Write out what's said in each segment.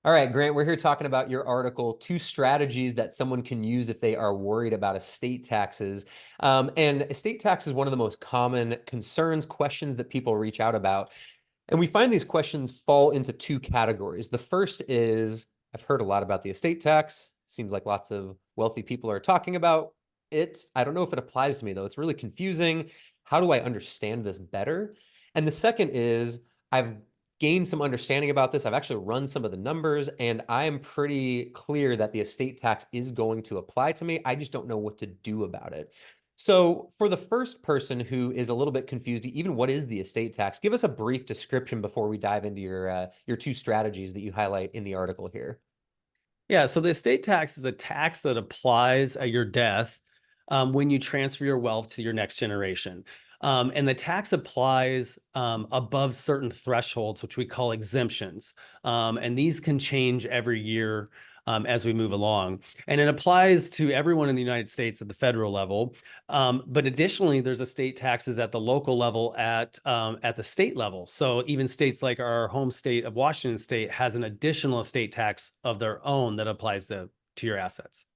All right, Grant, we're here talking about your article, Two Strategies That Someone Can Use If They Are Worried About Estate Taxes. And estate tax is one of the most common concerns, questions that people reach out about. And we find these questions fall into two categories. The first is, I've heard a lot about the estate tax. Seems like lots of wealthy people are talking about it. I don't know if it applies to me, though. It's really confusing. How do I understand this better? And the second is, I've gained some understanding about this. I've actually run some of the numbers, and I am pretty clear that the estate tax is going to apply to me. I just don't know what to do about it. So for the first person who is a little bit confused, even what is the estate tax? Give us a brief description before we dive into your two strategies that you highlight in the article here. Yeah, so the estate tax is a tax that applies at your death when you transfer your wealth to your next generation. And the tax applies above certain thresholds, which we call exemptions. And these can change every year as we move along. And it applies to everyone in the United States at the federal level. But additionally, there's estate taxes at the local level at the state level. So even states like our home state of Washington State has an additional estate tax of their own that applies to your assets.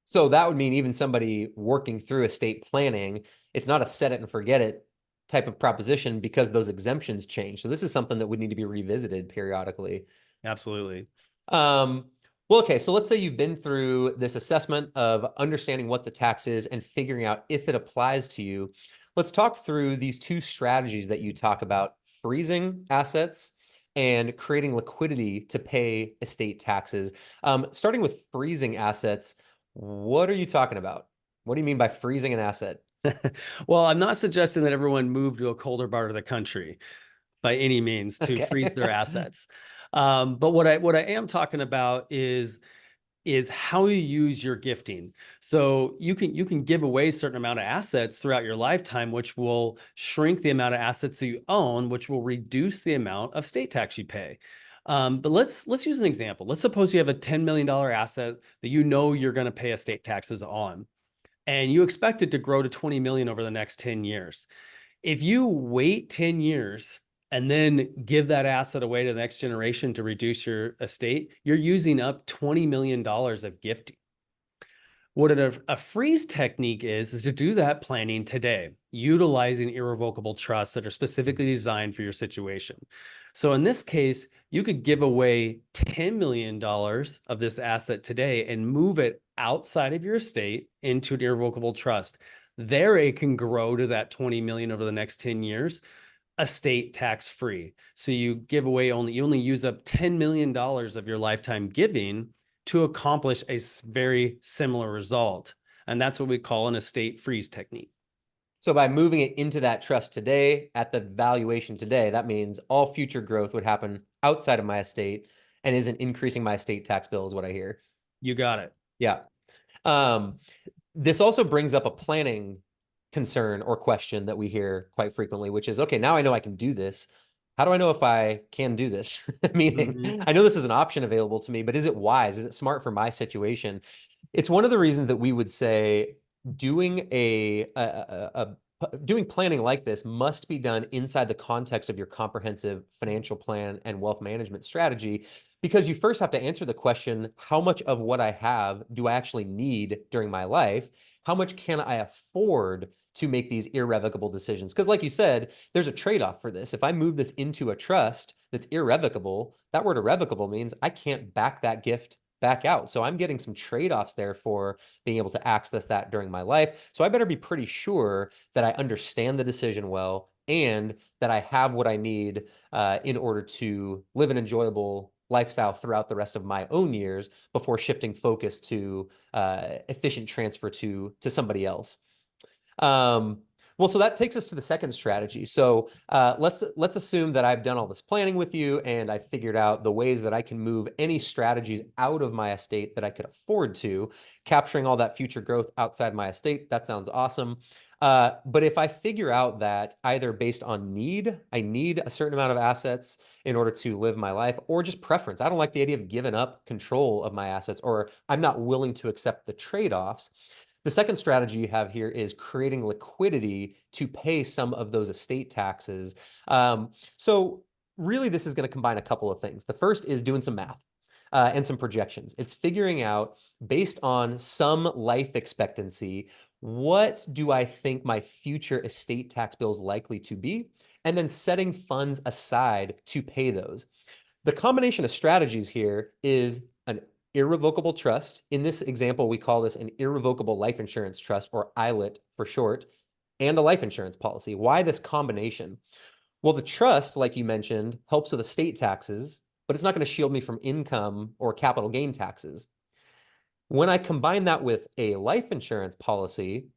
So that would mean even somebody working through estate planning, it's not a set it and forget it type of proposition because those exemptions change. So this is something that would need to be revisited periodically. Absolutely. Um, well, okay, so let's say you've been through this assessment of understanding what the tax is and figuring out if it applies to you. Let's talk through these two strategies that you talk about, freezing assets and creating liquidity to pay estate taxes. Starting with freezing assets, what are you talking about? What do you mean by freezing an asset? Well, I'm not suggesting that everyone move to a colder part of the country by any means to freeze their Okay. assets. But what I am talking about is how you use your gifting. So you can give away a certain amount of assets throughout your lifetime, which will shrink the amount of assets you own, which will reduce the amount of state tax you pay. But let's use an example. Let's suppose you have a $10 million asset that you know you're going to pay estate taxes on, and you expect it to grow to 20 million over the next 10 years. If you wait 10 years and then give that asset away to the next generation to reduce your estate, you're using up $20 million of gifting. What a freeze technique is to do that planning today, utilizing irrevocable trusts that are specifically designed for your situation. So in this case, you could give away $10 million of this asset today and move it outside of your estate into an irrevocable trust. There it can grow to that 20 million over the next 10 years, estate tax free. So you only use up $10 million of your lifetime giving to accomplish a very similar result. And that's what we call an estate freeze technique. So by moving it into that trust today at the valuation today, that means all future growth would happen outside of my estate and isn't increasing my estate tax bill, is what I hear. You got it. Yeah. Um, this also brings up a planning concern or question that we hear quite frequently, which is, okay, now I know I can do this. How do I know if I can do this? Meaning, Mhm. I know this is an option available to me, but is it wise? Is it smart for my situation? It's one of the reasons that we would say doing doing planning like this must be done inside the context of your comprehensive financial plan and wealth management strategy, because you first have to answer the question, how much of what I have do I actually need during my life? How much can I afford to make these irrevocable decisions? Because like you said, there's a trade-off for this. If I move this into a trust that's irrevocable, that word irrevocable means I can't back that gift back out. So I'm getting some trade-offs there for being able to access that during my life. So I better be pretty sure that I understand the decision well and that I have what I need in order to live an enjoyable lifestyle throughout the rest of my own years before shifting focus to efficient transfer to somebody else. Um, well, so that takes us to the second strategy. So let's assume that I've done all this planning with you and I figured out the ways that I can move any strategies out of my estate that I could afford to, capturing all that future growth outside my estate. That sounds awesome. But if I figure out that either based on need, I need a certain amount of assets in order to live my life, or just preference, I don't like the idea of giving up control of my assets, or I'm not willing to accept the trade-offs. The second strategy you have here is creating liquidity to pay some of those estate taxes. So really, this is going to combine a couple of things. The first is doing some math. and some projections. It's figuring out, based on some life expectancy, what do I think my future estate tax bill is likely to be, and then setting funds aside to pay those. The combination of strategies here is an irrevocable trust. In this example, we call this an irrevocable life insurance trust, or ILIT for short, and a life insurance policy. Why this combination? Well, the trust, like you mentioned, helps with estate taxes, but it's not going to shield me from income or capital gain taxes. When I combine that with a life insurance policy,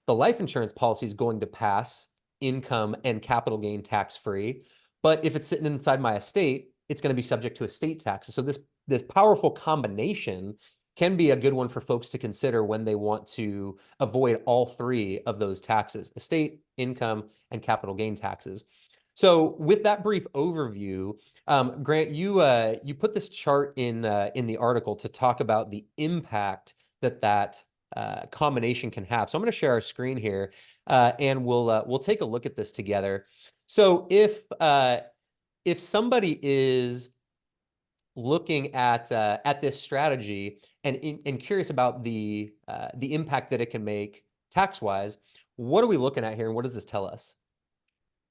the life insurance policy is going to pass income and capital gain tax free. But if it's sitting inside my estate, it's going to be subject to estate taxes. So this powerful combination can be a good one for folks to consider when they want to avoid all three of those taxes: estate, income, and capital gain taxes. So with that brief overview, Grant, you put this chart in the article to talk about the impact that combination can have. So I'm going to share our screen here, and we'll take a look at this together. So if somebody is looking at this strategy and curious about the impact that it can make tax wise, what are we looking at here, and what does this tell us?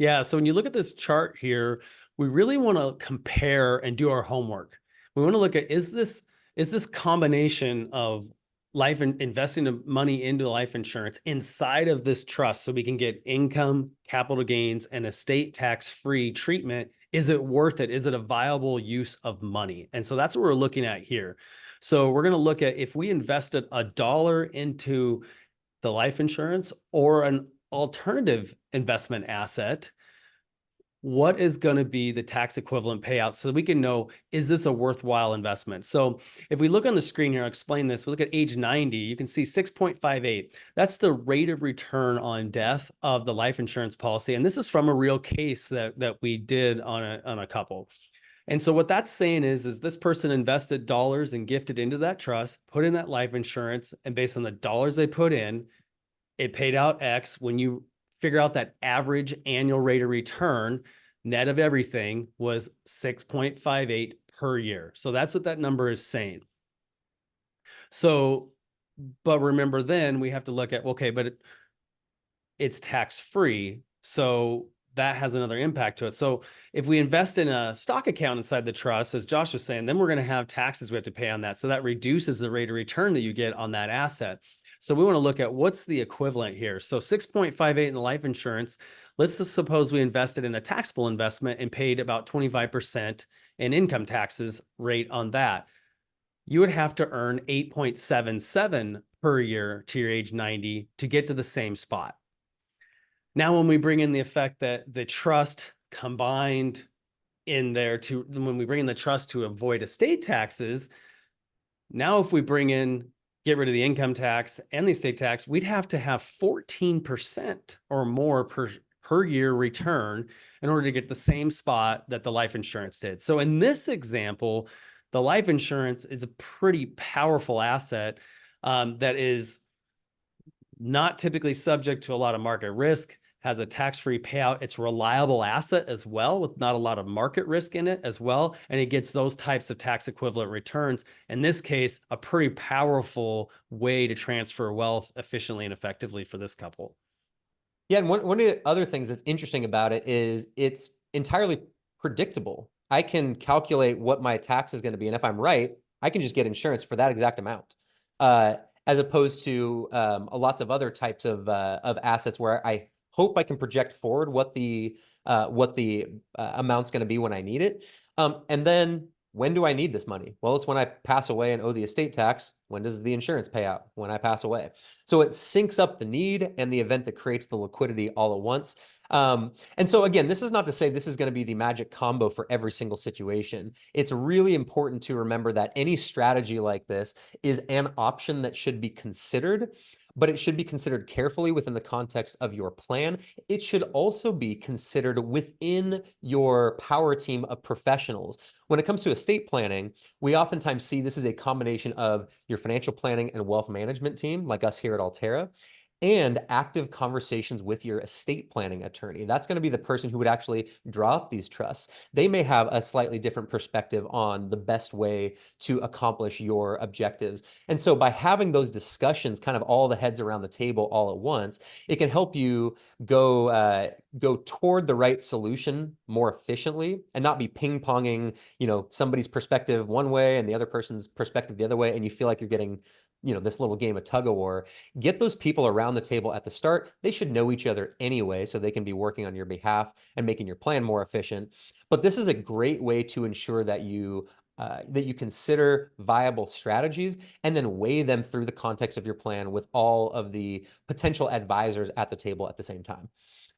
Yeah, so when you look at this chart here, we really want to compare and do our homework. We want to look at, is this combination of investing the money into life insurance inside of this trust so we can get income, capital gains, and estate tax free treatment? Is it worth it? Is it a viable use of money? And so that's what we're looking at here. So we're going to look at, if we invested $1 into the life insurance or an alternative investment asset, what is going to be the tax equivalent payout so that we can know, is this a worthwhile investment? So if we look on the screen here, I'll explain this. We look at age 90, you can see 6.58. That's the rate of return on death of the life insurance policy. And this is from a real case that we did on a couple. And so what that's saying is this person invested dollars and gifted into that trust, put in that life insurance, and based on the dollars they put in, it paid out X. When you figure out that average annual rate of return, net of everything, was 6.58 per year. So that's what that number is saying. So, but remember, then we have to look at, okay, but it's tax free. So that has another impact to it. So if we invest in a stock account inside the trust, as Josh was saying, then we're going to have taxes we have to pay on that. So that reduces the rate of return that you get on that asset. So we want to look at what's the equivalent here. So 6.58 in the life insurance. Let's just suppose we invested in a taxable investment and paid about 25% in income taxes rate on that. You would have to earn 8.77 per year to your age 90 to get to the same spot. Now, when we bring in the effect that the trust combined in there when we bring in the trust to avoid estate taxes, now if we get rid of the income tax and the estate tax, we'd have to have 14% or more per year return in order to get the same spot that the life insurance did. So in this example, the life insurance is a pretty powerful asset that is not typically subject to a lot of market risk, has a tax-free payout. It's a reliable asset as well, with not a lot of market risk in it as well. And it gets those types of tax equivalent returns. In this case, a pretty powerful way to transfer wealth efficiently and effectively for this couple. Yeah, and one of the other things that's interesting about it is it's entirely predictable. I can calculate what my tax is going to be, and if I'm right, I can just get insurance for that exact amount, as opposed to lots of other types of assets where I hope I can project forward what the amount's going to be when I need it, and then when do I need this money? Well, it's when I pass away and owe the estate tax. When does the insurance pay out? When I pass away. So it syncs up the need and the event that creates the liquidity all at once. And so again, this is not to say this is going to be the magic combo for every single situation. It's really important to remember that any strategy like this is an option that should be considered, but it should be considered carefully within the context of your plan. It should also be considered within your power team of professionals. When it comes to estate planning, we oftentimes see this as a combination of your financial planning and wealth management team, like us here at Altera, and active conversations with your estate planning attorney. That's going to be the person who would actually draw up these trusts. They may have a slightly different perspective on the best way to accomplish your objectives. And so by having those discussions, kind of all the heads around the table all at once, it can help you go toward the right solution more efficiently and not be ping-ponging, somebody's perspective one way and the other person's perspective the other way, and you feel like you're getting, this little game of tug of war. Get those people around the table at the start. They should know each other anyway, so they can be working on your behalf and making your plan more efficient. But this is a great way to ensure that you consider viable strategies and then weigh them through the context of your plan with all of the potential advisors at the table at the same time.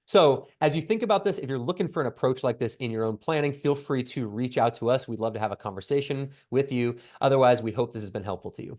So as you think about this, if you're looking for an approach like this in your own planning, feel free to reach out to us. We'd love to have a conversation with you. Otherwise, we hope this has been helpful to you.